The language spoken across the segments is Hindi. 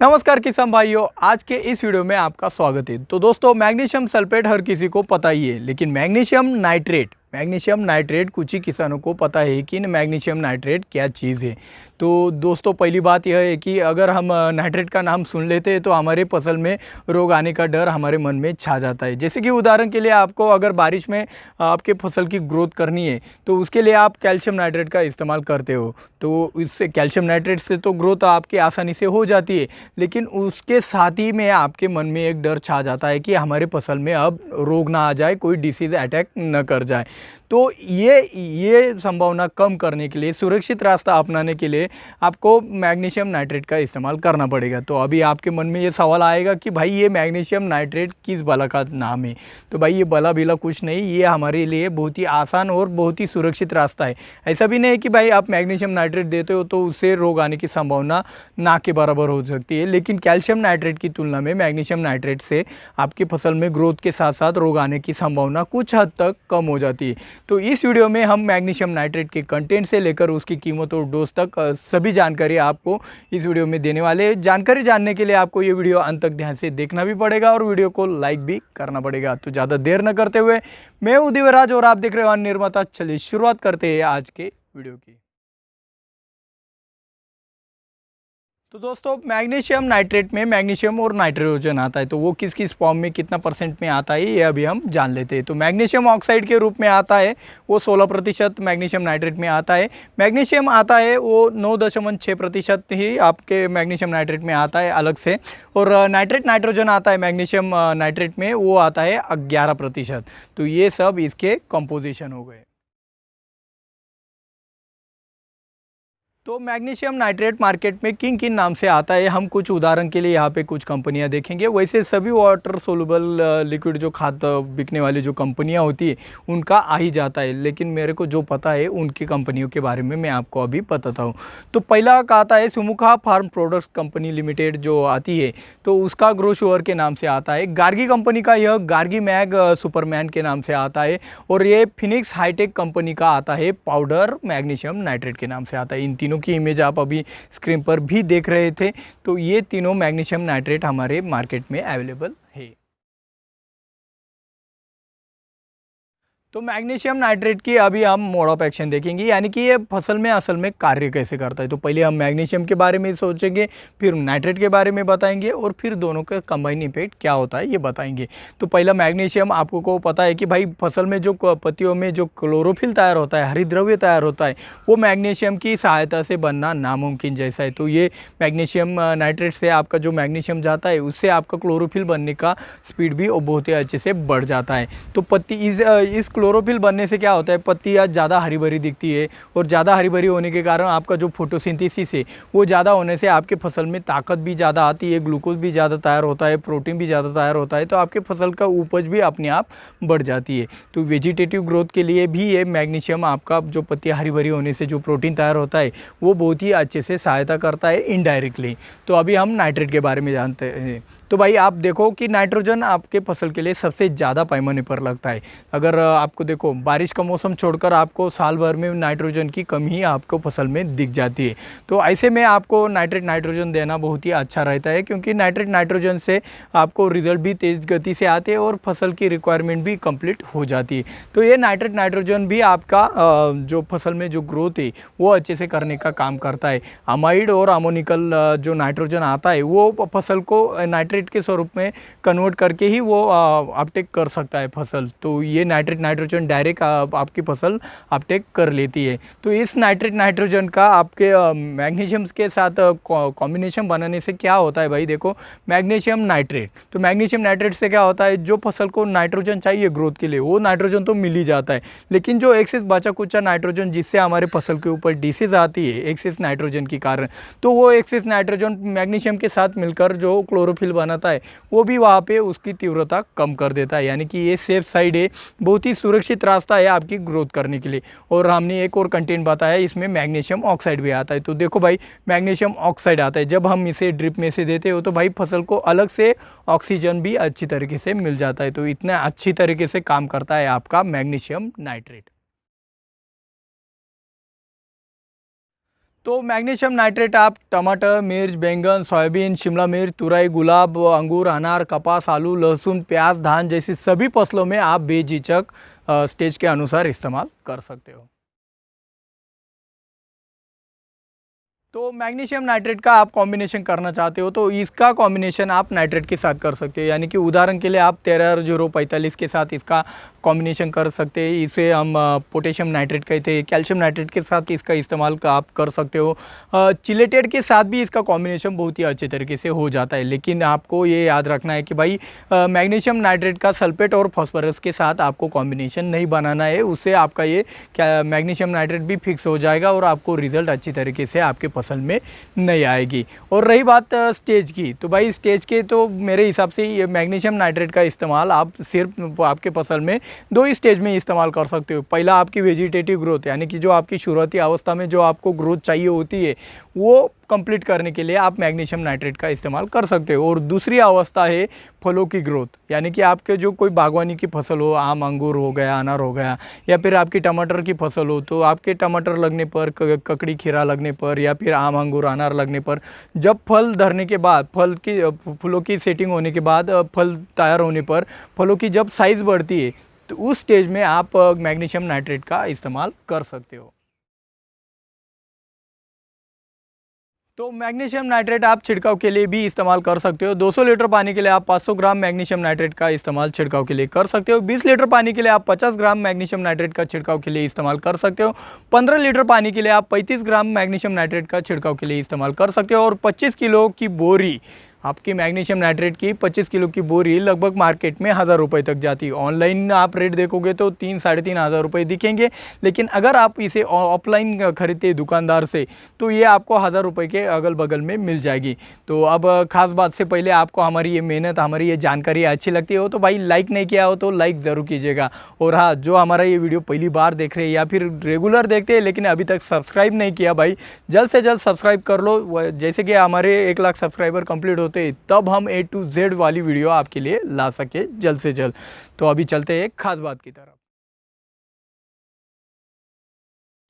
नमस्कार किसान भाइयों, आज के इस वीडियो में आपका स्वागत है। तो दोस्तों, मैग्नीशियम सल्फेट हर किसी को पता ही है, लेकिन मैग्नीशियम नाइट्रेट कुछ ही किसानों को पता है कि मैग्नीशियम नाइट्रेट क्या चीज़ है। तो दोस्तों, पहली बात यह है कि अगर हम नाइट्रेट का नाम सुन लेते हैं तो हमारे फसल में रोग आने का डर हमारे मन में छा जाता है। जैसे कि उदाहरण के लिए आपको अगर बारिश में आपके फसल की ग्रोथ करनी है तो उसके लिए आप कैल्शियम नाइट्रेट का इस्तेमाल करते हो, तो इससे कैल्शियम नाइट्रेट से तो ग्रोथ आपकी आसानी से हो जाती है, लेकिन उसके साथ ही में आपके मन में एक डर छा जाता है कि हमारे फसल में अब रोग ना आ जाए, कोई डिसीज़ अटैक न कर जाए। तो ये संभावना कम करने के लिए, सुरक्षित रास्ता अपनाने के लिए आपको मैग्नीशियम नाइट्रेट का इस्तेमाल करना पड़ेगा। तो अभी आपके मन में ये सवाल आएगा कि भाई ये मैग्नीशियम नाइट्रेट किस बला का नाम है। तो भाई ये बला बिला कुछ नहीं, ये हमारे लिए बहुत ही आसान और बहुत ही सुरक्षित रास्ता है। ऐसा भी नहीं है कि भाई आप मैग्नीशियम नाइट्रेट देते हो तो उससे रोग आने की संभावना ना के बराबर हो सकती है, लेकिन कैल्शियम नाइट्रेट की तुलना में मैग्नीशियम नाइट्रेट से आपकी फसल में ग्रोथ के साथ साथ रोग आने की संभावना कुछ हद तक कम हो जाती है। तो इस वीडियो में हम मैग्नीशियम नाइट्रेट के कंटेंट से लेकर उसकी कीमत और डोज तक सभी जानकारी आपको इस वीडियो में देने वाले हैं। जानकारी जानने के लिए आपको ये वीडियो अंत तक ध्यान से देखना भी पड़ेगा और वीडियो को लाइक भी करना पड़ेगा। तो ज़्यादा देर न करते हुए मैं हूं दिव्यराज और आप देख रहे हो निर्माता। चलिए शुरुआत करते हैं आज के वीडियो की। तो दोस्तों, मैग्नीशियम नाइट्रेट में मैग्नीशियम और नाइट्रोजन आता है, तो वो किस किस फॉर्म में कितना परसेंट में आता है ये अभी हम जान लेते हैं। तो मैग्नीशियम ऑक्साइड के रूप में आता है, वो 16% मैग्नीशियम नाइट्रेट में आता है। मैग्नीशियम आता है वो 9.6% ही आपके मैग्नीशियम नाइट्रेट में आता है अलग से, और नाइट्रोजन आता है मैग्नीशियम नाइट्रेट में, वो आता है 11%। तो ये सब इसके कंपोजिशन हो गए। तो मैग्नीशियम नाइट्रेट मार्केट में किन किन नाम से आता है, हम कुछ उदाहरण के लिए यहाँ पे कुछ कंपनियाँ देखेंगे। वैसे सभी वाटर सोलुबल लिक्विड जो खाद बिकने वाली जो कंपनियाँ होती है उनका आ ही जाता है, लेकिन मेरे को जो पता है उनकी कंपनियों के बारे में मैं आपको अभी बताता हूँ। तो पहला का आता है सुमुखा फार्म प्रोडक्ट्स कंपनी लिमिटेड जो आती है, तो उसका ग्रो शुगर के नाम से आता है। गार्गी कंपनी का यह गार्गी मैग सुपरमैन के नाम से आता है, और ये फिनिक्स हाईटेक कंपनी का आता है पाउडर मैग्नीशियम नाइट्रेट के नाम से आता है। इन तीनों की इमेज आप अभी स्क्रीन पर भी देख रहे थे। तो ये तीनों मैग्नीशियम नाइट्रेट हमारे मार्केट में अवेलेबल है। तो मैग्नीशियम नाइट्रेट की अभी हम मोड ऑफ एक्शन देखेंगे, यानी कि ये फसल में असल में कार्य कैसे करता है। तो पहले हम मैग्नीशियम के बारे में सोचेंगे, फिर नाइट्रेट के बारे में बताएंगे, और फिर दोनों का कंबाइन इफेक्ट क्या होता है ये बताएंगे। तो पहला मैग्नीशियम, आपको को पता है कि भाई फसल में जो पत्तियों में जो क्लोरोफिल तैयार होता है, हरिद्रव्य तैयार होता है, वो मैग्नीशियम की सहायता से बनना नामुमकिन जैसा है। तो ये मैग्नीशियम नाइट्रेट से आपका जो मैग्नीशियम जाता है उससे आपका क्लोरोफिल बनने का स्पीड भी बहुत ही अच्छे से बढ़ जाता है। तो पत्ती इस क्लोरोफिल बनने से क्या होता है, पत्तियाँ ज़्यादा हरी भरी दिखती है, और ज़्यादा हरी भरी होने के कारण आपका जो फोटोसिंथेसिस है वो ज़्यादा होने से आपके फसल में ताकत भी ज़्यादा आती है, ग्लूकोज भी ज़्यादा तैयार होता है, प्रोटीन भी ज़्यादा तैयार होता है, तो आपके फसल का उपज भी अपने आप बढ़ जाती है। तो वेजिटेटिव ग्रोथ के लिए भी ये मैग्नीशियम आपका जो पत्तियाँ हरी भरी होने से जो प्रोटीन तैयार होता है वो बहुत ही अच्छे से सहायता करता है इनडायरेक्टली। तो अभी हम नाइट्रेट के बारे में जानते हैं। तो भाई आप देखो कि नाइट्रोजन आपके फसल के लिए सबसे ज़्यादा पैमाने पर लगता है। अगर आपको देखो बारिश का मौसम छोड़कर आपको साल भर में नाइट्रोजन की कमी आपको फसल में दिख जाती है। तो ऐसे में आपको नाइट्रोजन देना बहुत ही अच्छा रहता है, क्योंकि नाइट्रोजन से आपको रिजल्ट भी तेज़ गति से आते हैं और फसल की रिक्वायरमेंट भी कंप्लीट हो जाती है। तो ये नाइट्रोजन भी आपका जो फसल में जो ग्रोथ है वो अच्छे से करने का काम करता है। अमाइड और अमोनिकल जो नाइट्रोजन आता है वो फसल को नाइट्रेट के स्वरूप में कन्वर्ट करके ही वो अपटेक कर सकता है फसल। तो ये नाइट्रोजन डायरेक्ट आपकी फसल अपटेक कर लेती है। तो इस नाइट्रोजन का आपके मैग्नीशियम के साथ कॉम्बिनेशन बनाने से क्या होता है भाई, देखो मैग्नीशियम नाइट्रेट, तो मैग्नीशियम नाइट्रेट से क्या होता है, जो फसल को नाइट्रोजन चाहिए ग्रोथ के लिए वो नाइट्रोजन तो मिल ही जाता है, लेकिन जो एक्सेस बचा कुचा नाइट्रोजन जिससे हमारे फसल के ऊपर डिसीज आती है एक्सेस नाइट्रोजन के कारण, तो वो एक्सेस नाइट्रोजन मैग्नीशियम के साथ मिलकर जो क्लोरोफिल बनाता है वो भी वहाँ पे उसकी तीव्रता कम कर देता है। यानी कि ये सेफ साइड है, बहुत ही सुरक्षित रास्ता है आपकी ग्रोथ करने के लिए। और हमने एक और कंटेंट बताया, इसमें मैग्नीशियम ऑक्साइड भी आता है। तो देखो भाई मैग्नीशियम ऑक्साइड आता है, जब हम इसे ड्रिप में से देते हो तो भाई फसल को अलग से ऑक्सीजन भी अच्छी तरीके से मिल जाता है। तो इतना अच्छी तरीके से काम करता है आपका मैग्नीशियम नाइट्रेट। तो मैग्नीशियम नाइट्रेट आप टमाटर, मिर्च, बैंगन, सोयाबीन, शिमला मिर्च, तुरई, गुलाब, अंगूर, अनार, कपास, आलू, लहसुन, प्याज, धान जैसी सभी फसलों में आप बेझिझक स्टेज के अनुसार इस्तेमाल कर सकते हो। तो मैग्नीशियम नाइट्रेट का आप कॉम्बिनेशन करना चाहते हो तो इसका कॉम्बिनेशन आप नाइट्रेट के साथ कर सकते हो, यानी कि उदाहरण के लिए आप 13-0-45 के साथ इसका कॉम्बिनेशन कर सकते हैं। इसे हम पोटेशियम नाइट्रेट कहते हैं, कैल्शियम नाइट्रेट के साथ इसका इस्तेमाल आप कर सकते हो। चिलेटेड के साथ भी इसका कॉम्बिनेशन बहुत ही अच्छे तरीके से हो जाता है, लेकिन आपको ये याद रखना है कि भाई मैग्नीशियम नाइट्रेट का सल्फेट और फॉस्फोरस के साथ आपको कॉम्बिनेशन नहीं बनाना है। उससे आपका ये क्या मैग्नीशियम नाइट्रेट भी फिक्स हो जाएगा और आपको रिजल्ट अच्छी तरीके से आपके फसल में नहीं आएगी। और रही बात स्टेज की, तो भाई स्टेज के तो मेरे हिसाब से ये मैग्नीशियम नाइट्रेट का इस्तेमाल आप सिर्फ आपके फसल में 2 ही स्टेज में इस्तेमाल कर सकते हो। पहला आपकी वेजिटेटिव ग्रोथ, यानी कि जो आपकी शुरुआती अवस्था में जो आपको ग्रोथ चाहिए होती है वो कंप्लीट करने के लिए आप मैग्नीशियम नाइट्रेट का इस्तेमाल कर सकते हो। और दूसरी अवस्था है फलों की ग्रोथ, यानी कि आपके जो कोई बागवानी की फसल हो, आम, अंगूर हो गया, अनार हो गया, या फिर आपकी टमाटर की फसल हो, तो आपके टमाटर लगने पर, ककड़ी, खीरा लगने पर, या फिर आम, अंगूर, अनार लगने पर, जब फल धरने के बाद, फलों की सेटिंग होने के बाद, फल तैयार होने पर फलों की जब साइज़ बढ़ती है तो उस स्टेज में आप मैग्नीशियम नाइट्रेट का इस्तेमाल कर सकते हो। तो मैग्नीशियम नाइट्रेट आप छिड़काव के लिए भी इस्तेमाल कर सकते हो। 200 लीटर पानी के लिए आप 500 ग्राम मैग्नीशियम नाइट्रेट का इस्तेमाल छिड़काव के लिए कर सकते हो। 20 लीटर पानी के लिए आप 50 ग्राम मैग्नीशियम नाइट्रेट का छिड़काव के लिए इस्तेमाल कर सकते हो। 15 लीटर पानी के लिए आप 35 ग्राम मैग्नीशियम नाइट्रेट का छिड़काव के लिए इस्तेमाल कर सकते हो। और 25 किलो की बोरी आपकी मैग्नीशियम नाइट्रेट की 25 किलो की बोरी लगभग मार्केट में 1000 रुपये तक जाती है। ऑनलाइन आप रेट देखोगे तो 3-3.5 हज़ार रुपये दिखेंगे, लेकिन अगर आप इसे ऑफलाइन खरीदते हैं दुकानदार से तो ये आपको 1000 रुपये के अगल बगल में मिल जाएगी। तो अब खास बात से पहले आपको हमारी ये मेहनत, हमारी ये जानकारी अच्छी लगती हो तो भाई लाइक नहीं किया हो तो लाइक ज़रूर कीजिएगा। और हाँ, जो हमारा ये वीडियो पहली बार देख रहे हैं या फिर रेगुलर देखते हैं लेकिन अभी तक सब्सक्राइब नहीं किया, भाई जल्द से जल्द सब्सक्राइब कर लो। जैसे कि हमारे 1 लाख सब्सक्राइबर कंप्लीट होते तब हम A to Z वाली वीडियो आपके लिए ला सके जल्द से जल्द। तो अभी चलते हैं एक खास बात की तरफ।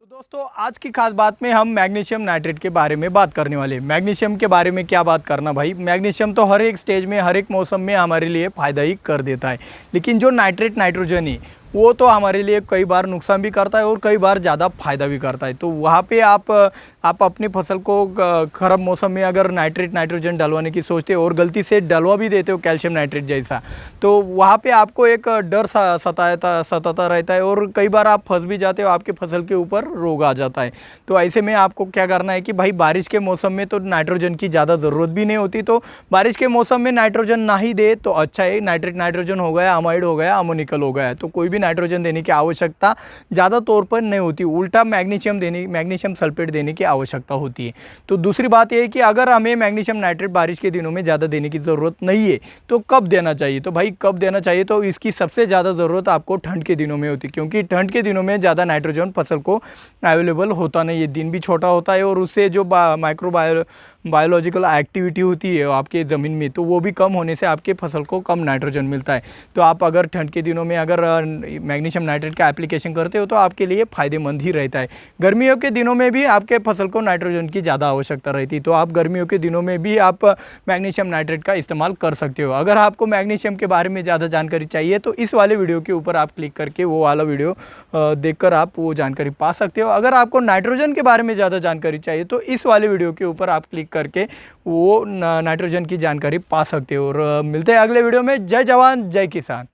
तो दोस्तों, आज की खास बात में हम मैग्नीशियम नाइट्रेट के बारे में बात करने वाले हैं। मैग्नीशियम के बारे में क्या बात करना भाई, मैग्नीशियम तो हर एक स्टेज में, हर एक मौसम में हमारे लिए फ़ायदा ही कर देता है, लेकिन जो नाइट्रोजन है वो तो हमारे लिए कई बार नुकसान भी करता है और कई बार ज़्यादा फ़ायदा भी करता है। तो वहाँ पे आप अपनी फसल को खराब मौसम में अगर नाइट्रोजन डलवाने की सोचते हो और गलती से डलवा भी देते हो कैल्शियम नाइट्रेट जैसा, तो वहाँ पे आपको एक डर सताता रहता है और कई बार आप फंस भी जाते हो, आपके फसल के ऊपर रोग आ जाता है। तो ऐसे में आपको क्या करना है कि भाई बारिश के मौसम में तो नाइट्रोजन की ज़्यादा ज़रूरत भी नहीं होती, तो बारिश के मौसम में नाइट्रोजन ना ही दे तो अच्छा है। नाइट्रोजन हो गया, अमाइड हो गया, अमोनिकल हो गया, तो कोई भी नाइट्रोजन देने की आवश्यकता ज़्यादा तौर पर नहीं होती, उल्टा मैग्नीशियम सल्फेट देने की आवश्यकता होती है। तो दूसरी बात यह है कि अगर हमें मैग्नीशियम नाइट्रेट बारिश के दिनों में ज़्यादा देने की ज़रूरत नहीं है तो कब देना चाहिए, तो भाई कब देना चाहिए, तो इसकी सबसे ज़्यादा ज़रूरत आपको ठंड के दिनों में होती है, क्योंकि ठंड के दिनों में ज़्यादा नाइट्रोजन फसल को अवेलेबल होता नहीं है, दिन भी छोटा होता है और उससे जो बायोलॉजिकल एक्टिविटी होती है आपके ज़मीन में तो वो भी कम होने से आपके फसल को कम नाइट्रोजन मिलता है। तो आप अगर ठंड के दिनों में अगर मैग्नीशियम नाइट्रेट का एप्लीकेशन करते हो तो आपके लिए फ़ायदेमंद ही रहता है। गर्मियों के दिनों में भी आपके फसल को नाइट्रोजन की ज़्यादा आवश्यकता रहती है, तो आप गर्मियों के दिनों में भी आप मैग्नीशियम नाइट्रेट का इस्तेमाल कर सकते हो। अगर आपको मैग्नीशियम के बारे में ज़्यादा जानकारी चाहिए तो इस वाले वीडियो के ऊपर आप क्लिक करके वो वाला वीडियो देखकर आप वो जानकारी पा सकते हो। अगर आपको नाइट्रोजन के बारे में ज़्यादा जानकारी चाहिए तो इस वाले वीडियो के ऊपर आप क्लिक करके वो नाइट्रोजन की जानकारी पा सकते हो। और मिलते हैं अगले वीडियो में। जय जवान जय किसान।